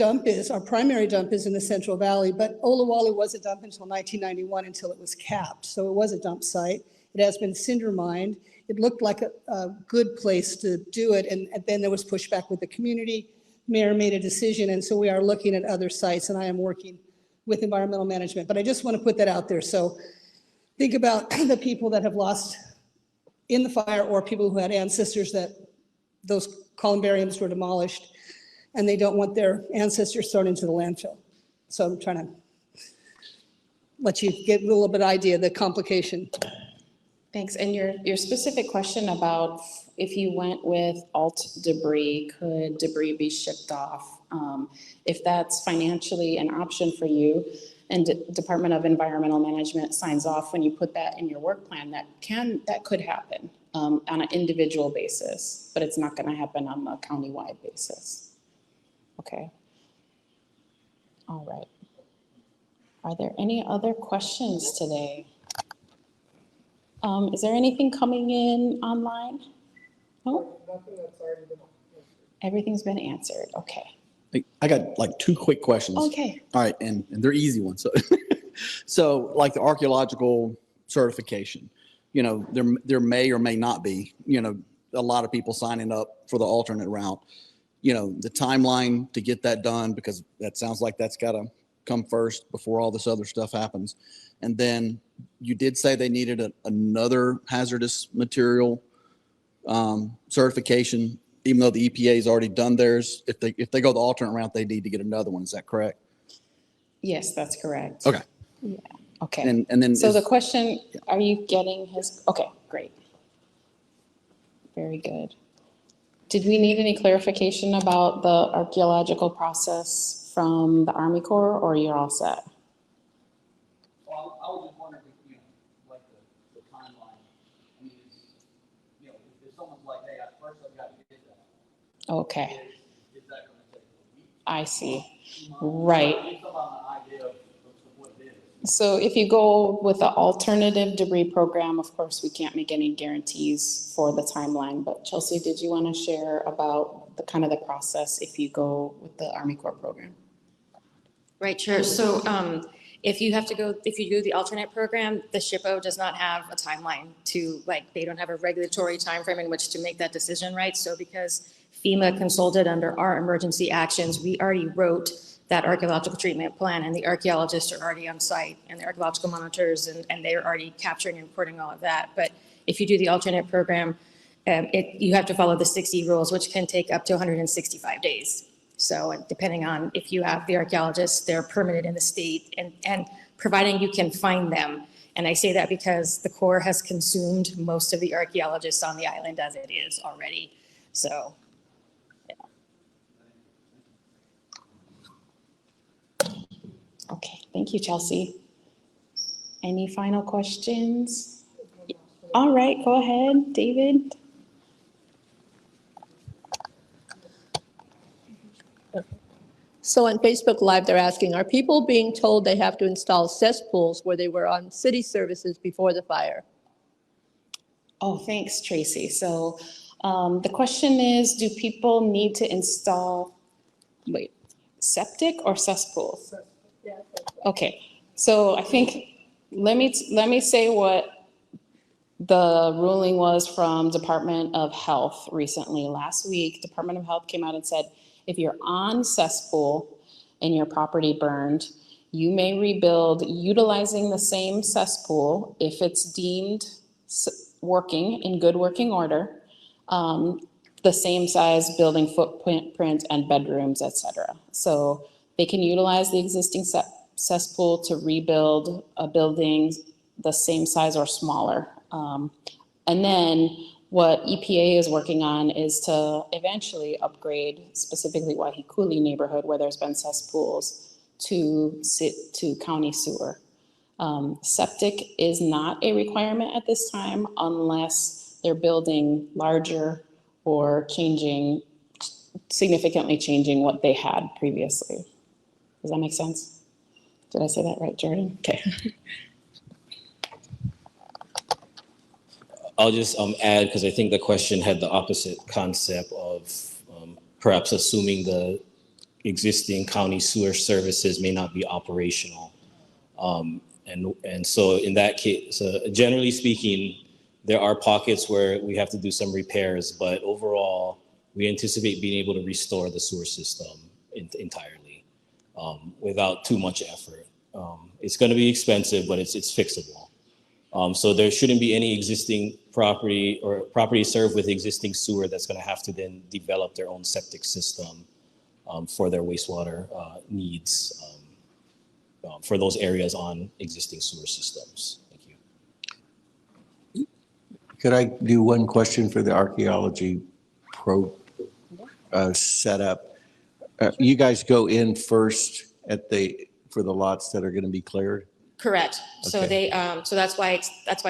primary dump is in the Central Valley, but Olowalu was a dump until 1991 until it was capped. So it was a dump site. It has been cinder mined. It looked like a good place to do it. And then there was pushback with the community. Mayor made a decision. And so we are looking at other sites, and I am working with environmental management. But I just want to put that out there. So think about the people that have lost in the fire, or people who had ancestors that those columbariums were demolished and they don't want their ancestors thrown into the landfill. So I'm trying to let you get a little bit idea of the complication. Thanks. And your specific question about if you went with alt debris, could debris be shipped off? If that's financially an option for you, and Department of Environmental Management signs off when you put that in your work plan, that could happen on an individual basis, but it's not going to happen on a countywide basis. Okay. All right. Are there any other questions today? Is there anything coming in online? No? Everything's been answered. Okay. I got like two quick questions. Okay. All right, and they're easy ones. So, so like the archaeological certification, you know, there may or may not be, you know, a lot of people signing up for the alternate route. You know, the timeline to get that done, because that sounds like that's got to come first before all this other stuff happens. And then you did say they needed another hazardous material certification, even though the EPA has already done theirs. If they go the alternate route, they need to get another one. Is that correct? Yes, that's correct. Okay. Yeah. Okay. And then So the question, are you getting his, okay, great. Very good. Did we need any clarification about the archaeological process from the Army Corps, or you're all set? Well, I was just wondering, you know, like the timeline. I mean, you know, if someone's like, hey, first I've got to get that. Okay, Is that going to take a week? I see. Right. Give someone an idea of what it is. So if you go with the alternative debris program, of course, we can't make any guarantees for the timeline, but Chelsea, did you want to share about the kind of the process if you go with the Army Corps program? Right, sure. So if you do the alternate program, the SHPO does not have a timeline to, like, they don't have a regulatory timeframe in which to make that decision, right? So because FEMA consulted under our emergency actions, we already wrote that archaeological treatment plan, and the archaeologists are already on site, and the archaeological monitors, and they're already capturing and recording all of that. But if you do the alternate program, you have to follow the 60 rules, which can take up to 165 days. So depending on if you have the archaeologists, they're permitted in the state, and providing you can find them. And I say that because the Corps has consumed most of the archaeologists on the island as it is already. So, yeah. Okay, thank you, Chelsea. Any final questions? All right, go ahead, David. So on Facebook Live, they're asking, are people being told they have to install cesspools where they were on city services before the fire? Oh, thanks, Tracy. So the question is, do people need to install, wait, septic or cesspools? Okay, so I think, let me say what the ruling was from Department of Health recently. Last week, Department of Health came out and said, if you're on cesspool and your property burned, you may rebuild utilizing the same cesspool if it's deemed working, in good working order, the same size building footprint and bedrooms, et cetera. So they can utilize the existing cesspool to rebuild a building the same size or smaller. And then what EPA is working on is to eventually upgrade specifically Waihikulī neighborhood where there's been cesspools to county sewer. Septic is not a requirement at this time unless they're building larger or significantly changing what they had previously. Does that make sense? Did I say that right, Jordan? Okay. I'll just add, because I think the question had the opposite concept of perhaps assuming the existing county sewer services may not be operational. And so in that case, generally speaking, there are pockets where we have to do some repairs, but overall, we anticipate being able to restore the sewer system entirely without too much effort. It's going to be expensive, but it's fixable. So there shouldn't be any existing property or property served with existing sewer that's going to have to then develop their own septic system for their wastewater needs for those areas on existing sewer systems. Thank you. Could I do one question for the archaeology setup? You guys go in first for the lots that are going to be cleared? Correct. So Okay. so that's why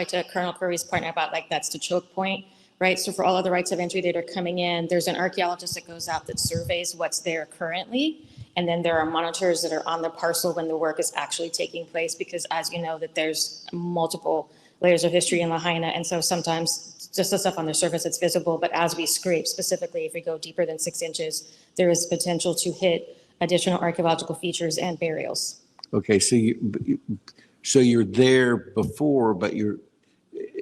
to Colonel Curry's point about, like, that's the choke point, right? So for all of the rights of entry that are coming in, there's an archaeologist that goes out that surveys what's there currently. And then there are monitors that are on the parcel when the work is actually taking place, because as you know, that there's multiple layers of history in Lahaina. And so sometimes just the stuff on the surface, it's visible, but as we scrape, specifically, if we go deeper than 6 inches, there is potential to hit additional archaeological features and burials. Okay, so you're there before, but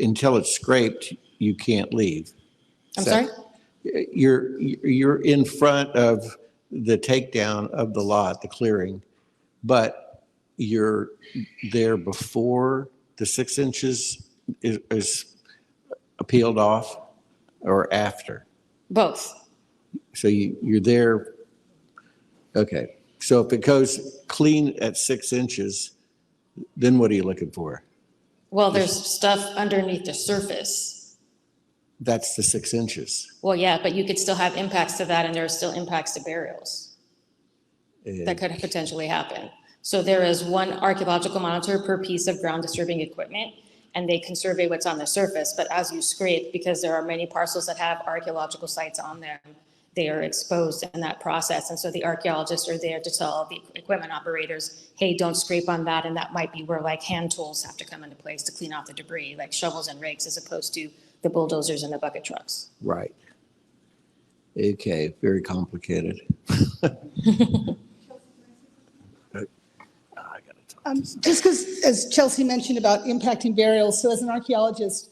until it's scraped, you can't leave. I'm sorry? You're in front of the takedown of the lot, the clearing, but you're there before the 6 inches is peeled off, or after? Both. So you're there, okay. So if it goes clean at 6 inches, then what are you looking for? Well, there's stuff underneath the surface. That's the 6 inches. Well, yeah, but you could still have impacts to that, and there are still impacts to burials that could potentially happen. So there is one archaeological monitor per piece of ground disturbing equipment, and they can survey what's on the surface. But as you scrape, because there are many parcels that have archaeological sites on them, they are exposed in that process. And so the archaeologists are there to tell the equipment operators, hey, don't scrape on that. And that might be where like hand tools have to come into place to clean off the debris, like shovels and rakes, as opposed to the bulldozers and the bucket trucks. Right. Okay, very complicated. Just because, as Chelsea mentioned about impacting burials, so as an archaeologist,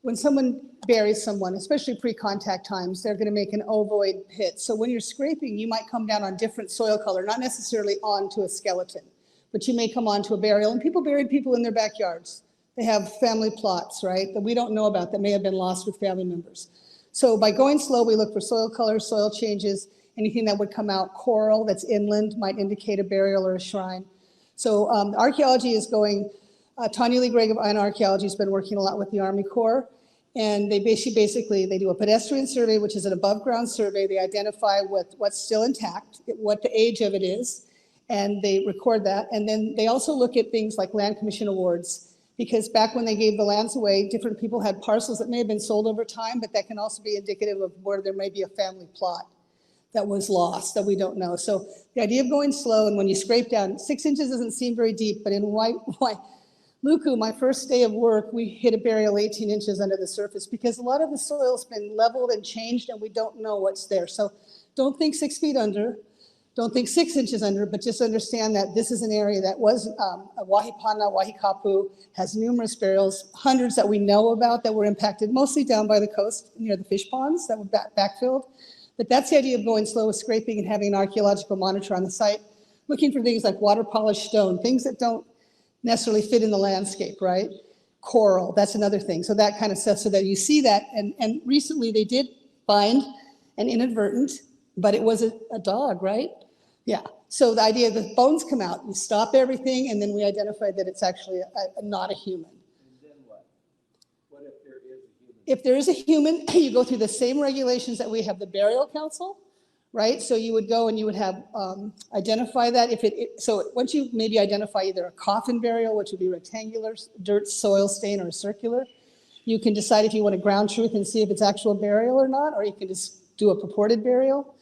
when someone buries someone, especially pre-contact times, they're going to make an ovoid pit. So when you're scraping, you might come down on different soil color, not necessarily onto a skeleton, but you may come onto a burial. And people buried people in their backyards. They have family plots, right, that we don't know about that may have been lost with family members. So by going slow, we look for soil color, soil changes, anything that would come out. Coral that's inland might indicate a burial or a shrine. So archaeology is going, Tanya Lee Gregg of Iron Archaeology has been working a lot with the Army Corps, and they basically do a pedestrian survey, which is an above ground survey. They identify what's still intact, what the age of it is, and they record that. And then they also look at things like land commission awards, because back when they gave the lands away, different people had parcels that may have been sold over time, but that can also be indicative of where there may be a family plot that was lost that we don't know. So the idea of going slow, and when you scrape down, 6 inches doesn't seem very deep, but in Luku, my first day of work, we hit a burial 18 inches under the surface because a lot of the soil's been leveled and changed and we don't know what's there. So don't think 6 feet under, don't think 6 inches under, but just understand that this is an area that was a Wahipana, Wahikapu, has numerous burials, hundreds that we know about that were impacted, mostly down by the coast near the fish ponds that were backfilled. But that's the idea of going slow with scraping and having an archaeological monitor on the site, looking for things like water polished stone, things that don't necessarily fit in the landscape, right? Coral, that's another thing. So that kind of stuff, so that you see that. And recently they did find an inadvertent, but it was a dog, right? Yeah. So the idea that bones come out, you stop everything, and then we identified that it's actually not a human. If there is a human, you go through the same regulations that we have the burial council, right? So you would go and you would have identify that. So once you maybe identify either a coffin burial, which would be rectangular, dirt, soil stain, or circular, you can decide if you want to ground truth and see if it's actual burial or not, or you can just do a purported burial.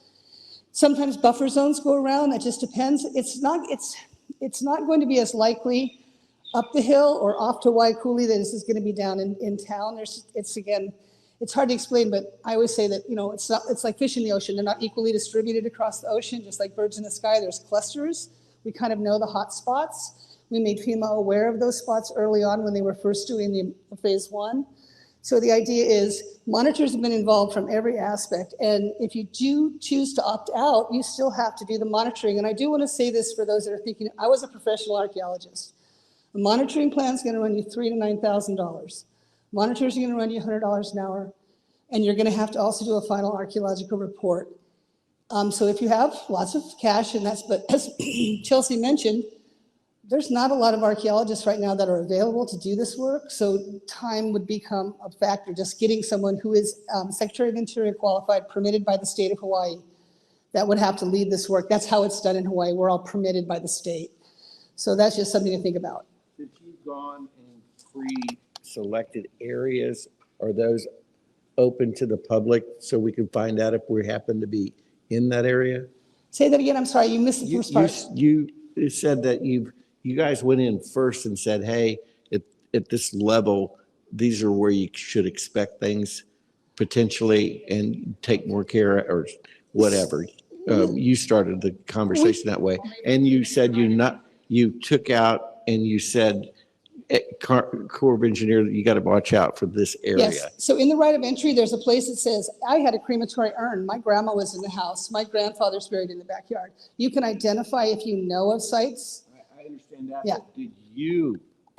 Sometimes buffer zones go around. That just depends. It's not going to be as likely up the hill or off to Waikuli that this is going to be down in town. It's hard to explain, but I always say that, it's like fish in the ocean. They're not equally distributed across the ocean, just like birds in the sky. There's clusters. We kind of know the hot spots. We made FEMA aware of those spots early on when they were first doing the phase 1. So the idea is monitors have been involved from every aspect. And if you do choose to opt out, you still have to do the monitoring. And I do want to say this for those that are thinking, I was a professional archaeologist. A monitoring plan is going to run you $3,000 to $9,000. Monitors are going to run you $100 an hour, and you're going to have to also do a final archaeological report. So if you have lots of cash, but as Chelsea mentioned, there's not a lot of archaeologists right now that are available to do this work. So time would become a factor. Just getting someone who is Secretary of Interior qualified, permitted by the state of Hawaii, that would have to lead this work. That's how it's done in Hawaii. We're all permitted by the state. So that's just something to think about. Since you've gone in pre-selected areas, are those open to the public so we can find out if we happen to be in that area? Say that again. I'm sorry, you missed the first part. You said that you guys went in first and said, hey, at this level, these are where you should expect things potentially and take more care or whatever. You started the conversation that way. And you said you took out and you said, Corps of Engineers, you got to watch out for this area. Yes, so in the right of entry, there's a place that says, I had a crematory urn. My grandma was in the house. My grandfather's buried in the backyard. You can identify if you know of sites. I understand that. Yeah.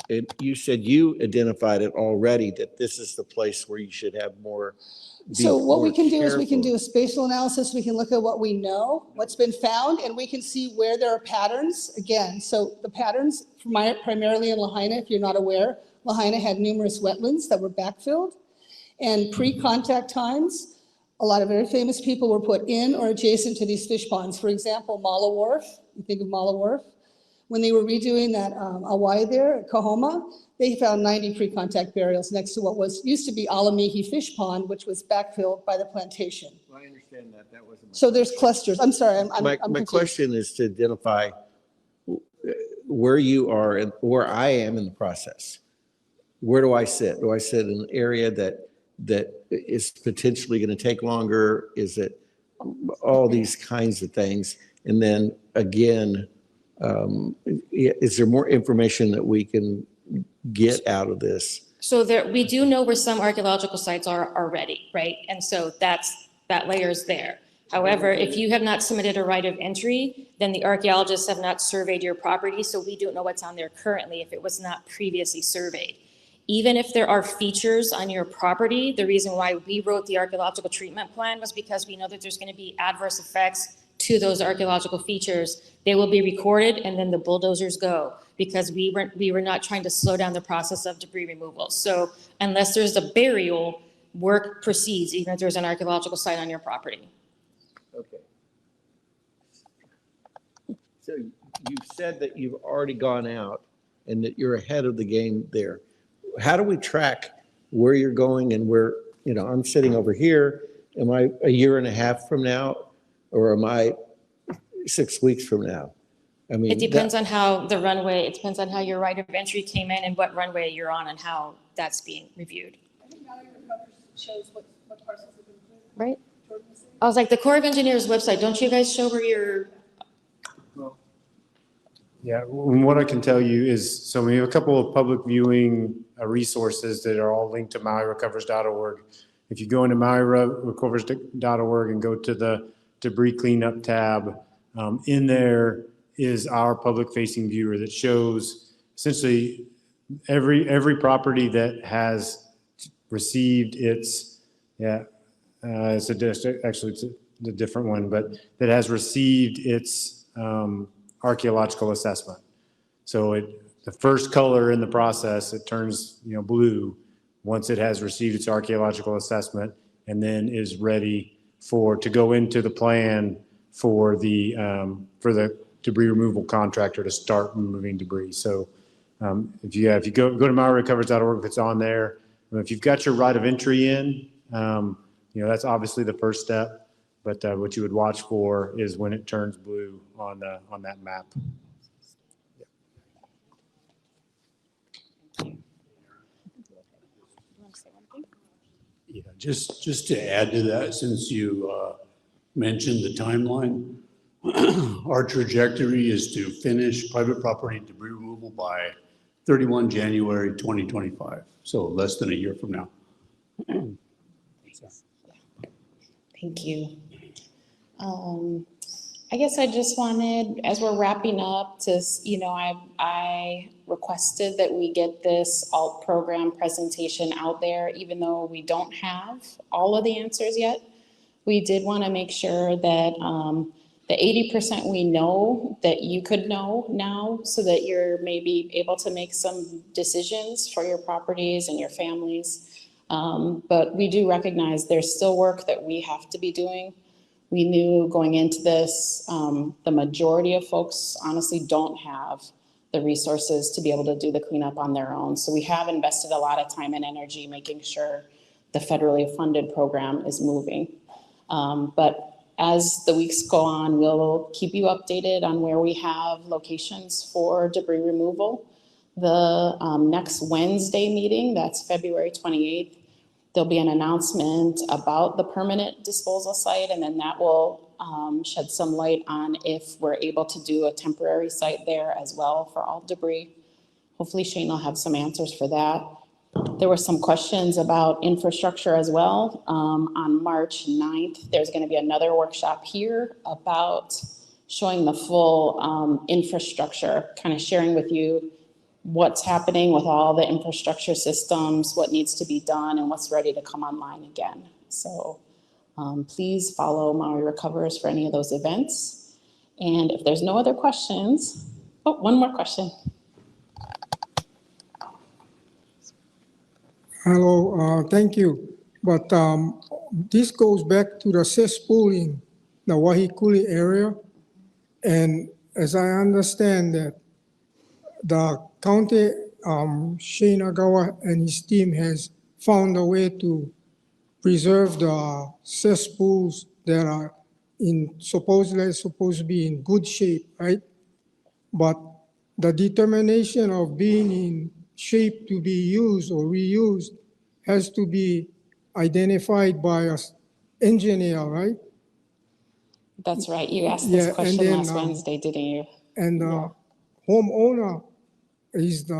But you said you identified it already, that this is the place where you should have more. So what we can do is we can careful. do a spatial analysis. We can look at what we know, what's been found, and we can see where there are patterns. Again, so the patterns primarily in Lahaina, if you're not aware, Lahaina had numerous wetlands that were backfilled. And pre-contact times, a lot of very famous people were put in or adjacent to these fish ponds. For example, Mala Wharf, you think of Mala Wharf. When they were redoing that Hawaii there at Kahoma, they found 90 pre-contact burials next to what used to be Alamihi Fish Pond, which was backfilled by the plantation. Well, I understand that. That wasn't So there's clusters. I'm sorry, I'm my confused. question is to identify where you are and where I am in the process. Where do I sit? Do I sit in an area that is potentially going to take longer? Is it all these kinds of things? And then again, is there more information that we can get out of this? So we do know where some archaeological sites are already, right? And so that layer is there. However, if you have not submitted a right of entry, then the archaeologists have not surveyed your property, so we don't know what's on there currently if it was not previously surveyed. Even if there are features on your property, the reason why we wrote the archaeological treatment plan was because we know that there's going to be adverse effects to those archaeological features. They will be recorded and then the bulldozers go, because we were not trying to slow down the process of debris removal. So unless there's a burial, work proceeds even if there's an archaeological site on your property. Okay. So you've said that you've already gone out and that you're ahead of the game there. How do we track where you're going and where, I'm sitting over here. Am I a year and a half from now, or am I 6 weeks from now? I mean, It depends on how the runway, it depends on how your right of entry came in and what runway you're on and how that's being reviewed. I think now your cover shows what parcels have been included. Right? I was like, the Corps of Engineers website, don't you guys show where your? Yeah, what I can tell you is, so we have a couple of public viewing resources that are all linked to MauiRecovers.org. If you go into MauiRecovers.org and go to the debris cleanup tab, in there is our public facing viewer that shows essentially every property that has received its, it's a different one, but that has received its archaeological assessment. So the first color in the process, it turns blue once it has received its archaeological assessment, and then is ready to go into the plan for the debris removal contractor to start removing debris. So if you go to MauiRecovers.org, if it's on there, if you've got your right of entry in, that's obviously the first step. But what you would watch for is when it turns blue on that map. Yeah, just to add to that, since you mentioned the timeline, our trajectory is to finish private property debris removal by 31 January 2025, so less than a year from now. Thank you. I guess I just wanted, as we're wrapping up, I requested that we get this alt program presentation out there, even though we don't have all of the answers yet. We did want to make sure that the 80% we know that you could know now, so that you're maybe able to make some decisions for your properties and your families. But we do recognize there's still work that we have to be doing. We knew going into this, the majority of folks honestly don't have the resources to be able to do the cleanup on their own. So we have invested a lot of time and energy making sure the federally funded program is moving. But as the weeks go on, we'll keep you updated on where we have locations for debris removal. The next Wednesday meeting, that's February 28th, there'll be an announcement about the permanent disposal site, and then that will shed some light on if we're able to do a temporary site there as well for all debris. Hopefully Shane will have some answers for that. There were some questions about infrastructure as well. On March 9th, there's going to be another workshop here about showing the full infrastructure, kind of sharing with you what's happening with all the infrastructure systems, what needs to be done, and what's ready to come online again. So please follow Maui Recovers for any of those events. And if there's no other questions, oh, one more question. Hello, thank you. But this goes back to the cesspool in the Wahikuli area. And as I understand that the county, Shinagawa and his team has found a way to preserve the cesspools that are supposedly supposed to be in good shape, right? But the determination of being in shape to be used or reused has to be identified by an engineer, right? That's right. You asked this Yeah, question and then, last Wednesday, didn't you? And the homeowner is the,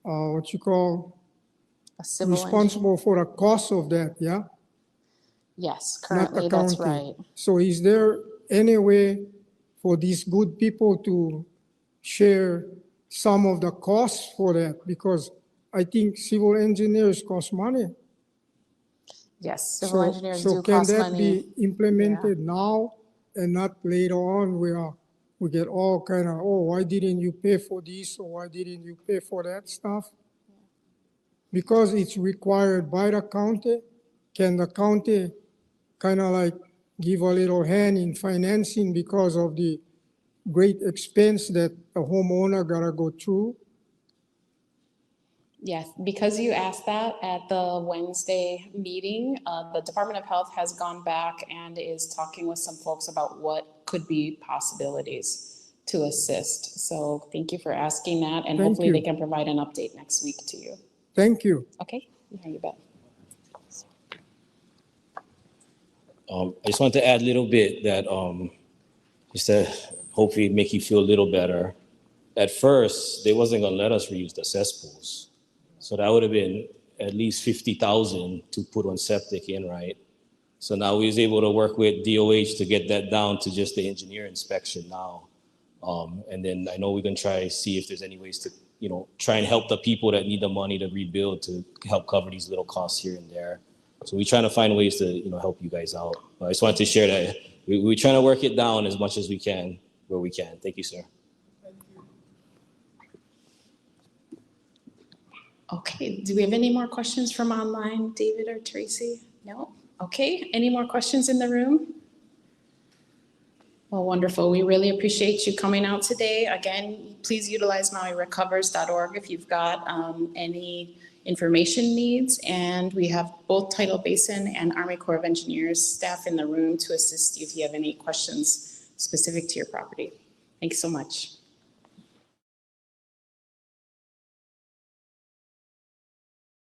what you call, A civil engineer? responsible for the cost of that, yeah? Yes, Not currently the that's county. right. So is there any way for these good people to share some of the costs for that? Because I think civil engineers cost money. Yes, civil engineers do So can cost that money. be implemented now and not later on where we get all kind of, oh, why didn't you pay for this or why didn't you pay for that stuff? Because it's required by the county, can the county kind of like give a little hand in financing because of the great expense that the homeowner gotta go through? Yes, because you asked that at the Wednesday meeting, the Department of Health has gone back and is talking with some folks about what could be possibilities to assist. So thank you for asking that, and Thank hopefully they you. can provide an update next week to you. Thank you. Okay? Yeah, you bet. I just want to add a little bit that just to hopefully make you feel a little better. At first, they wasn't gonna let us reuse the cesspools. So that would have been at least 50,000 to put on septic in, right? So now we was able to work with DOH to get that down to just the engineer inspection now. And then I know we can try to see if there's any ways to, try and help the people that need the money to rebuild to help cover these little costs here and there. So we're trying to find ways to, help you guys out. But I just wanted to share that we're trying to work it down as much as we can, where we can. Thank you, sir. Okay, do we have any more questions from online, David or Tracy? No? Okay, any more questions in the room? Well, wonderful. We really appreciate you coming out today. Again, please utilize MauiRecovers.org if you've got any information needs. And we have both Tidal Basin and Army Corps of Engineers staff in the room to assist you if you have any questions specific to your property. Thanks so much.